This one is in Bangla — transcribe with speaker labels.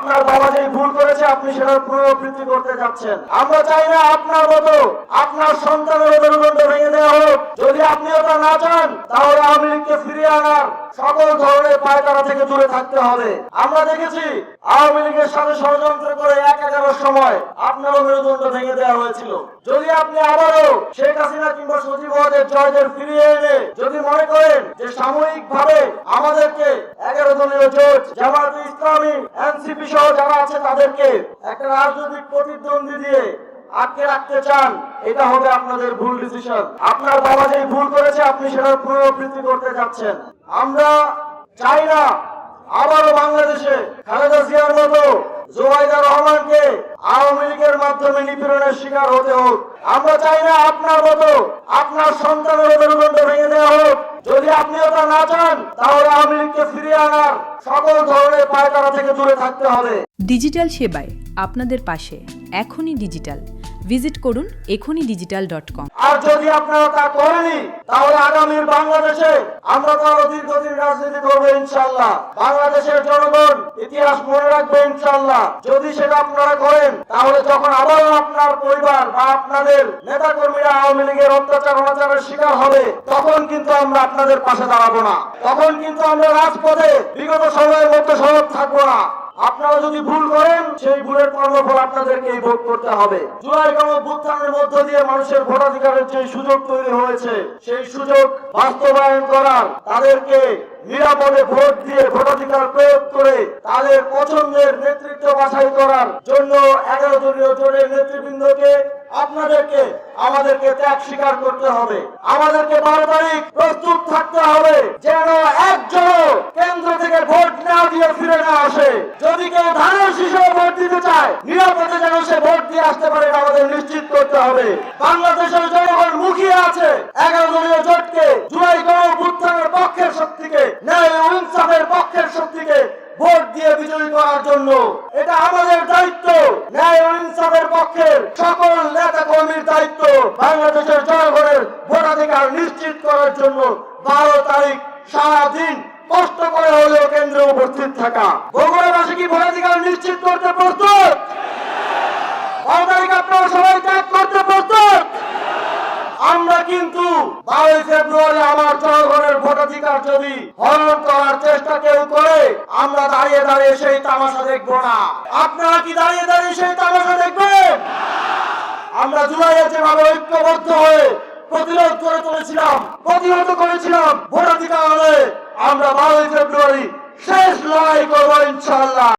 Speaker 1: আপনার বাবা যেই ভুল করেছে আপনি সেটার পুনরাবৃত্তি করতে যাচ্ছেন। আমরা চাই না আপনার মতো আপনার সন্তানের মেরুদণ্ড ভেঙে দেওয়া হোক। যদি আপনি ওটা না চান তাহলে আওয়ামী লীগকে ফিরিয়ে আনার সকল ধরনের পায়তারা থেকে দূরে থাকতে হবে। আমরা দেখেছি আওয়ামী লীগের সাথে ষড়যন্ত্র করে ১-১১ সময় আপনারও মেরুদণ্ড ভেঙে দেওয়া হয়েছিল। যদি আপনি আবারও শেখ হাসিনা কিংবা সজীব ওয়াজেদ জয়দের ফিরিয়ে এনে যদি মনে করেন যে সাময়িক ভাবে আমাদেরকে 11 দলীয় জোট, জামায়াতে ইসলামী, এনসিপি সহ যারা আছে তাদেরকে একটা রাজনৈতিক প্রতিদ্বন্দ্বী দিয়ে আটকে রাখতে চান, এটা হবে আপনাদের ভুল ডিসিশন। আপনার বাবা যেই ভুল করেছে আপনি সেটার পুনরাবৃত্তি করতে যাচ্ছেন। আমরা চাই না আবারও বাংলাদেশে খালেদা জিয়ার মতো জুবাইদা রহমানকে আওয়ামী লীগের মাধ্যমে নিপীড়নের শিকার হতে হোক। আমরা চাই না আপনার মতো আপনার সন্তানের মেরুদণ্ড ভেঙে দেওয়া হোক। যদি আপনি ওটা না চান তাহলে আওয়ামী লীগকে ফিরিয়ে আনার সকল ধরনের পায়তারা থেকে দূরে থাকতে হবে।
Speaker 2: ডিজিটাল সেবায় আপনাদের পাশে এখনই ডিজিটাল। ভিজিট করুন এখনই-digital.com।
Speaker 1: আর যদি আপনারা তা করেনি তাহলে আগামীর বাংলাদেশে আমরা তো আরো দীর্ঘদিন রাজনীতি করবো ইনশাআল্লাহ। বাংলাদেশের জনগণ ইতিহাস মনে রাখবে ইনশাআল্লাহ। যদি সেটা আপনারা করেন তাহলে যখন আবারও আপনার পরিবার বা আপনাদের নেতাকর্মীরা আওয়ামী লীগের অত্যাচার অনাচারের শিকার হবে তখন কিন্তু আমরা আপনাদের পাশে দাঁড়াবো না। তখন কিন্তু আমরা রাজপথে বিগত সময়ের মধ্যে সরব থাকবো না। আপনারা যদি ভুল করেন সেই ভুলের কর্মফল আপনাদেরকেই ভোগ করতে হবে। জুলাই গণঅভ্যুত্থানের মধ্য দিয়ে মানুষের ভোটাধিকারের যে সুযোগ তৈরি হয়েছে সেই সুযোগ বাস্তবায়ন করার, তাদেরকে নিরাপদে ভোট দিয়ে ভোটাধিকার প্রয়োগ করে তাদের পছন্দের নেতৃত্ব বাছাই করার জন্য 11 দলীয় জোটের নেতৃবৃন্দকে আপনাদেরকে আমাদেরকে ত্যাগ স্বীকার করতে হবে। আমাদেরকে 12 তারিখ প্রস্তুত থাকতে হবে যেন একজন কেন্দ্র থেকে ভোট না দিয়ে ফিরে না আসে। যদি কেউ ধানের শীষে ভোট দিতে চায় নিরাপদে যেন সে ভোট দিয়ে আসতে পারে আমাদের নিশ্চিত করতে হবে। বাংলাদেশের জনগণ মুখিয়ে আছে 11 দলীয় জোটকে, জুলাই গণঅভ্যুত্থানের পক্ষের শক্তিকে, ন্যায় ও ইনসাফের পক্ষের শক্তিকে ভোট দিয়ে বিজয়ী করার জন্য। এটা আমাদের দায়িত্ব। ন্যায় ও ইনসাফের পক্ষের সকল নেতা কর্মীর দায়িত্ব বাংলাদেশের জনগণের ভোটাধিকার নিশ্চিত করার জন্য 12 তারিখ সারাদিন কষ্ট করে হলেও কেন্দ্রে উপস্থিত থাকা। বগুড়াবাসী কি ভোটাধিকার নিশ্চিত করতে প্রস্তুত? 12 তারিখ আপনারা সবাই ত্যাগ করতে প্রস্তুত? আমরা কিন্তু 22 ফেব্রুয়ারি আমার জনগণের ভোটাধিকার যদি হরণ করার চেষ্টা কেউ করে আমরা দাঁড়িয়ে দাঁড়িয়ে সেই তামাশা দেখবো না। আপনারা কি দাঁড়িয়ে দাঁড়িয়ে সেই তামাশা দেখবেন? আমরা জুলাইয়ে যেভাবে ঐক্যবদ্ধ হয়ে প্রতিরোধ করে তুলেছিলাম, প্রতিহত করেছিলাম ভোটাধিকার, আমরা 22 ফেব্রুয়ারি শেষ লড়াই করবো ইনশাআল্লাহ।